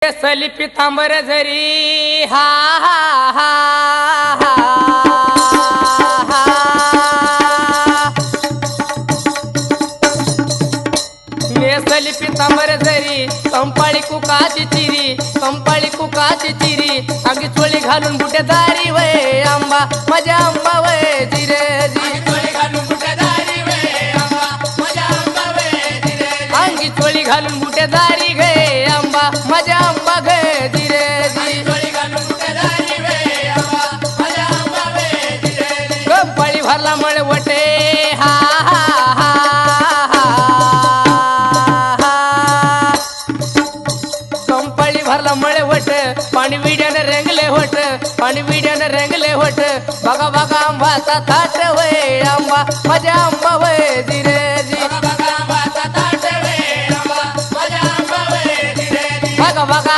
नेसली पितांबर झरी हा हा हा हा हा नेसली पितांबर झरी कंपाळी कुकाची चिरी कंपाळी कुकाची चिरी अंगी चोळी घालून बुटेदारी वय आंबा माझ्या आंबा वय जिरे जी अंगी चोळी घालून बुटेदारी गे आंबा माझ्या आंबा गे जिरे जी कंपाळी भरला मळ वटे हा हा हा हा कंपाळी भरला मळे वट पाणी विड्याने रंगले होट पाणी विड्याने रंगले होट बघा बघा आंबाचा ताट वय आंबा माझ्या आंबा वय जिरे जी बघा बघा